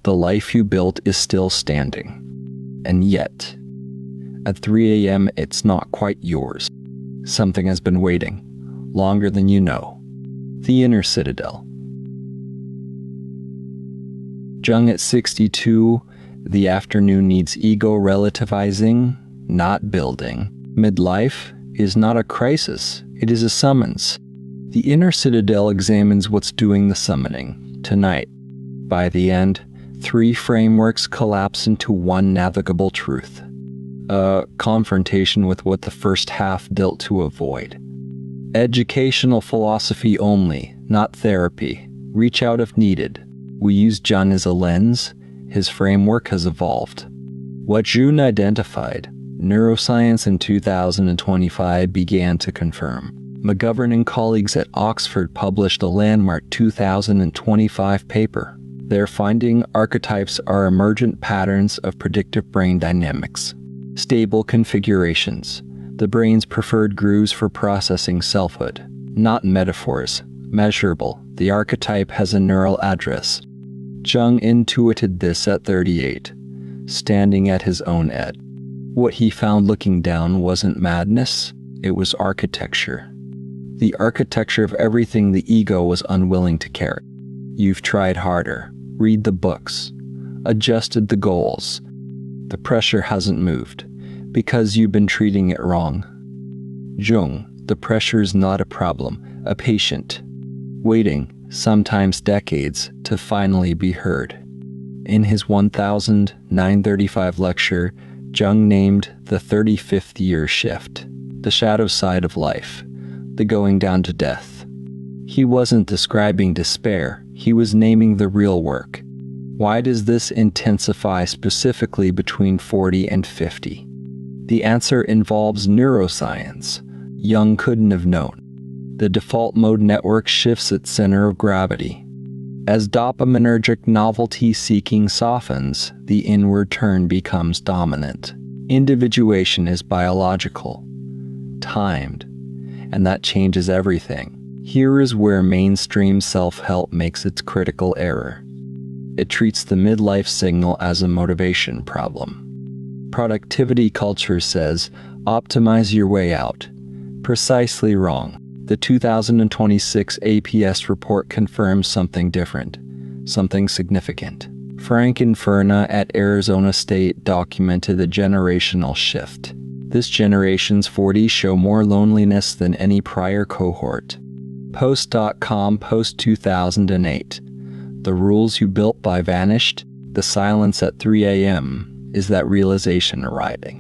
The life you built is still standing. And yet, at 3 a.m., it's not quite yours. Something has been waiting, longer than you know. The inner citadel. Jung at 62, the afternoon needs ego relativizing, not building. Midlife is not a crisis, it is a summons. The inner citadel examines what's doing the summoning. Tonight, by the end, 3 frameworks collapse into one navigable truth. A confrontation with what the first half dealt to avoid. Educational philosophy only, not therapy. Reach out if needed. We use Jung as a lens. His framework has evolved. What Jung identified, Neuroscience in 2025 began to confirm. McGovern and colleagues at Oxford published a landmark 2025 paper. Their finding, archetypes are emergent patterns of predictive brain dynamics. Stable configurations, the brain's preferred grooves for processing selfhood, not metaphors. Measurable, the archetype has a neural address. Jung intuited this at 38, standing at his own edge. What he found looking down wasn't madness, it was architecture. The architecture of everything the ego was unwilling to carry. You've tried harder, read the books, adjusted the goals. The pressure hasn't moved, because you've been treating it wrong. Jung, the pressure is not a problem, a patient, waiting, sometimes decades, to finally be heard. In his 1935 lecture, Jung named the 35th year shift, the shadow side of life, the going down to death. He wasn't describing despair, he was naming the real work. Why does this intensify specifically between 40 and 50? The answer involves neuroscience. Jung couldn't have known. The default mode network shifts its center of gravity. As dopaminergic novelty-seeking softens, the inward turn becomes dominant. Individuation is biological, timed, and that changes everything. Here is where mainstream self-help makes its critical error. It treats the midlife signal as a motivation problem. Productivity culture says, optimize your way out. Precisely wrong. The 2026 APS report confirms something different, something significant. Frank Infurna at Arizona State documented a generational shift. This generation's 40s show more loneliness than any prior cohort. Post.com post 2008. The rules you built by vanished. The silence at 3 a.m. is that realization arriving.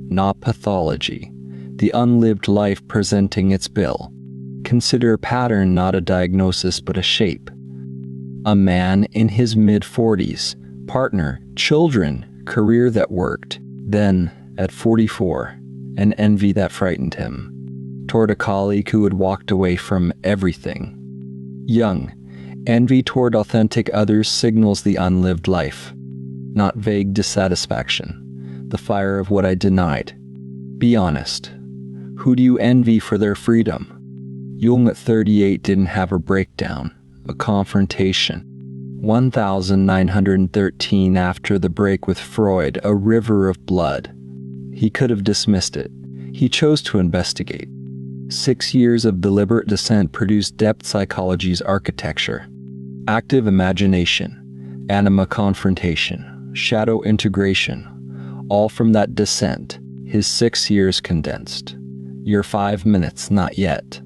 Not pathology. The unlived life presenting its bill. Consider a pattern not a diagnosis but a shape. A man in his mid-40s, partner, children, career that worked. Then, at 44, an envy that frightened him. Toward a colleague who had walked away from everything. Jung, envy toward authentic others signals the unlived life, not vague dissatisfaction, the fire of what I denied. Be honest. Who do you envy for their freedom? Jung at 38 didn't have a breakdown, a confrontation. 1913 after the break with Freud, a river of blood. He could have dismissed it. He chose to investigate. 6 years of deliberate dissent produced depth psychology's architecture. Active imagination, anima confrontation, shadow integration, all from that dissent, his 6 years condensed. Your 5 minutes, not yet.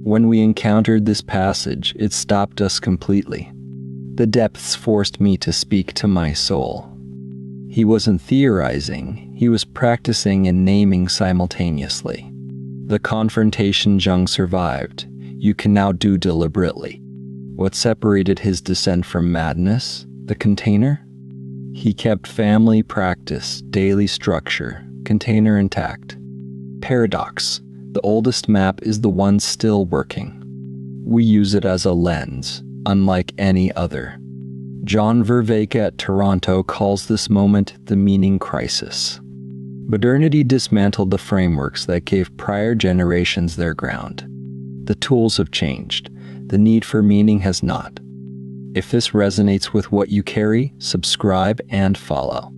When we encountered this passage, it stopped us completely. The depths forced me to speak to my soul. He wasn't theorizing, he was practicing and naming simultaneously. The confrontation Jung survived, you can now do deliberately. What separated his descent from madness? The container? He kept family practice, daily structure, container intact. Paradox. The oldest map is the one still working. We use it as a lens, unlike any other. John Vervaeke at Toronto calls this moment the meaning crisis. Modernity dismantled the frameworks that gave prior generations their ground. The tools have changed. The need for meaning has not. If this resonates with what you carry, subscribe and follow.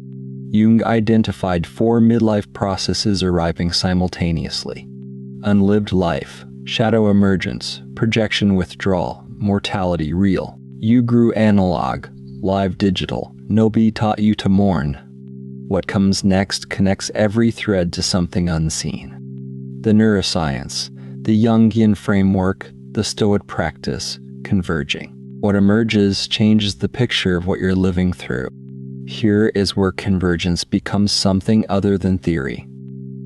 Jung identified 4 midlife processes arriving simultaneously: unlived life, shadow emergence, projection withdrawal, mortality real. You grew analog, live digital. Nobody taught you to mourn. What comes next connects every thread to something unseen. The neuroscience, the Jungian framework, the Stoic practice, converging. What emerges changes the picture of what you're living through. Here is where convergence becomes something other than theory.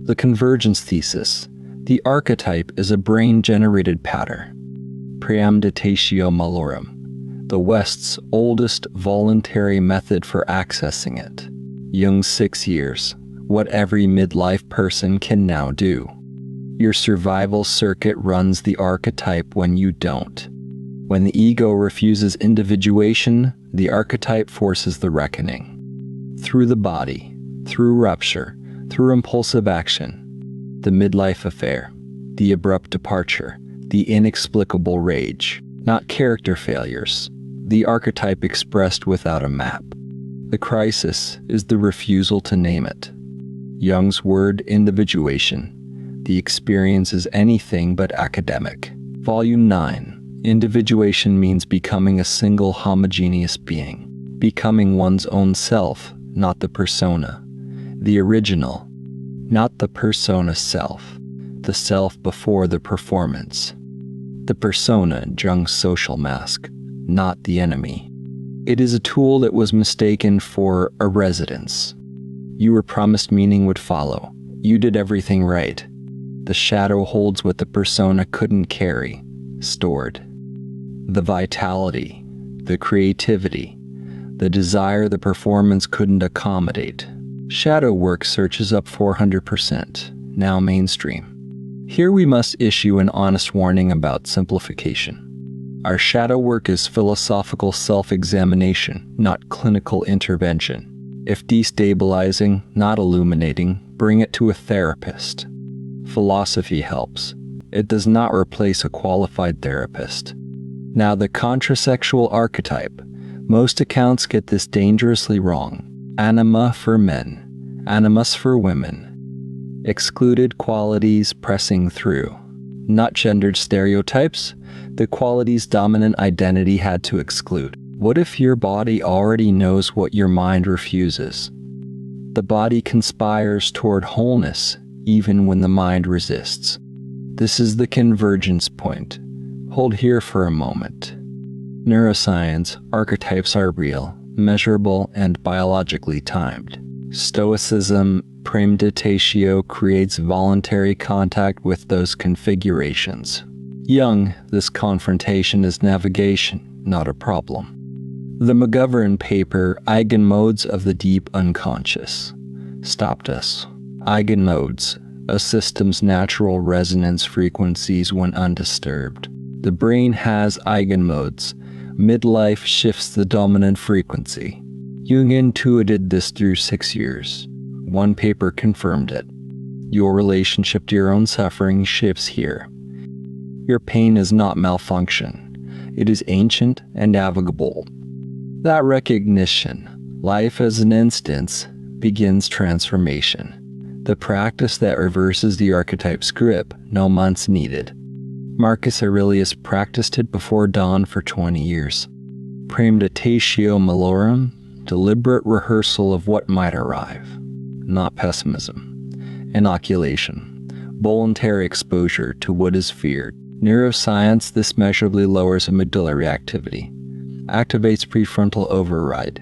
The convergence thesis. The archetype is a brain-generated pattern. Praemeditatio malorum, the West's oldest voluntary method for accessing it. Jung's 6 years, what every midlife person can now do. Your survival circuit runs the archetype when you don't. When the ego refuses individuation, the archetype forces the reckoning. Through the body, through rupture, through impulsive action. The midlife affair, the abrupt departure, the inexplicable rage, not character failures, the archetype expressed without a map. The crisis is the refusal to name it. Jung's word individuation. The experience is anything but academic. Volume 9. Individuation means becoming a single homogeneous being. Becoming one's own self, not the persona. The original, not the persona self. The self before the performance. The persona, Jung's social mask, not the enemy. It is a tool that was mistaken for a residence. You were promised meaning would follow. You did everything right. The shadow holds what the persona couldn't carry, stored. The vitality, the creativity, the desire the performance couldn't accommodate. Shadow work searches up 400%, now mainstream. Here we must issue an honest warning about simplification. Our shadow work is philosophical self-examination, not clinical intervention. If destabilizing, not illuminating, bring it to a therapist. Philosophy helps. It does not replace a qualified therapist. Now the contrasexual archetype. Most accounts get this dangerously wrong. Anima for men, animus for women. Excluded qualities pressing through. Not gendered stereotypes. The quality's dominant identity had to exclude. What if your body already knows what your mind refuses? The body conspires toward wholeness, even when the mind resists. This is the convergence point. Hold here for a moment. Neuroscience, archetypes are real, measurable, and biologically timed. Stoicism, praemeditatio, creates voluntary contact with those configurations. Jung, this confrontation is navigation, not a problem. The McGovern paper, Eigenmodes of the Deep Unconscious, stopped us. Eigenmodes, a system's natural resonance frequencies when undisturbed. The brain has eigenmodes. Midlife shifts the dominant frequency. Jung intuited this through 6 years. One paper confirmed it. Your relationship to your own suffering shifts here. Your pain is not malfunction. It is ancient and navigable. That recognition, life as an instance, begins transformation. The practice that reverses the archetype's grip, no months needed. Marcus Aurelius practiced it before dawn for 20 years. Praemeditatio malorum, deliberate rehearsal of what might arrive. Not pessimism. Inoculation, voluntary exposure to what is feared. Neuroscience, this measurably lowers amygdala activity. Activates prefrontal override.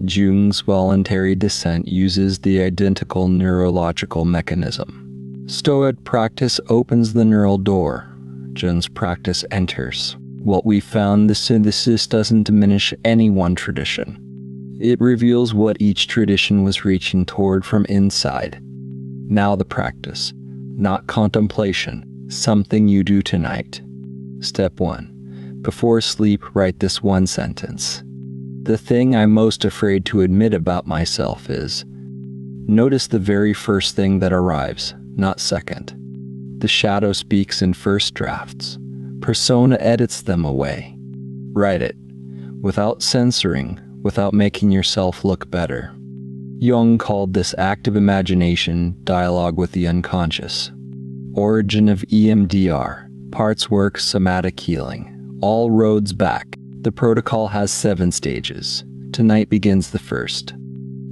Jung's voluntary descent uses the identical neurological mechanism. Stoic practice opens the neural door. Jung's practice enters. What we found, the synthesis doesn't diminish any one tradition. It reveals what each tradition was reaching toward from inside. Now the practice, not contemplation, something you do tonight. Step 1. Before sleep, write this one sentence. The thing I'm most afraid to admit about myself is. Notice the very first thing that arrives, not second. The shadow speaks in first drafts. Persona edits them away. Write it. without censoring, without making yourself look better. Jung called this active imagination dialogue with the unconscious. Origin of EMDR, parts work, somatic healing, all roads back. The protocol has 7 stages. Tonight begins the first.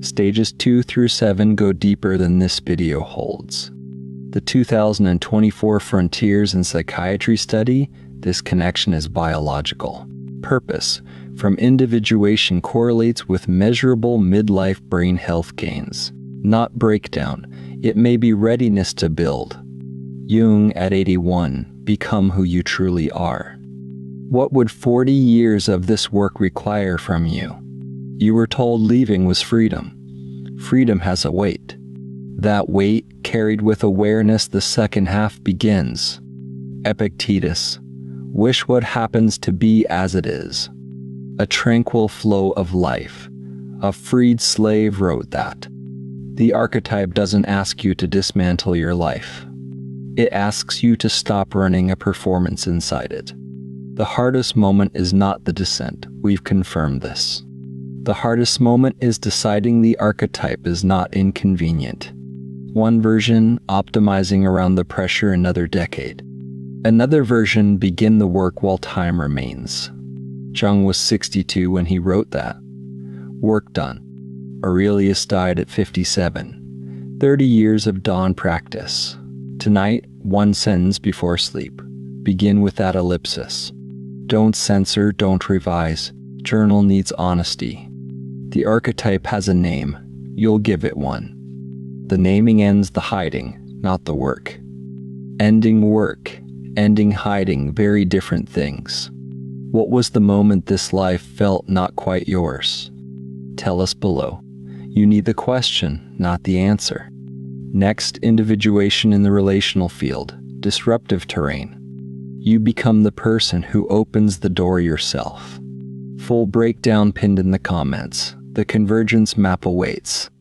Stages 2 through 7 go deeper than this video holds. The 2024 Frontiers in Psychiatry study, this connection is biological. Purpose, from individuation correlates with measurable midlife brain health gains. Not breakdown, it may be readiness to build. Jung at 81, become who you truly are. What would 40 years of this work require from you? You were told leaving was freedom. Freedom has a weight. That weight, carried with awareness, the second half begins. Epictetus, wish what happens to be as it is. A tranquil flow of life. A freed slave wrote that. The archetype doesn't ask you to dismantle your life. It asks you to stop running a performance inside it. The hardest moment is not the descent, we've confirmed this. The hardest moment is deciding the archetype is not inconvenient. One version, optimizing around the pressure another decade. Another version, begin the work while time remains. Jung was 62 when he wrote that. Work done. Aurelius died at 57. 30 years of dawn practice. Tonight, 1 sentence before sleep. Begin with that ellipsis. Don't censor, don't revise. Journal needs honesty. The archetype has a name. You'll give it one. The naming ends the hiding, not the work. Ending work, ending hiding, very different things. What was the moment this life felt not quite yours? Tell us below. You need the question, not the answer. Next, individuation in the relational field, disruptive terrain. You become the person who opens the door yourself. Full breakdown pinned in the comments. The convergence map awaits.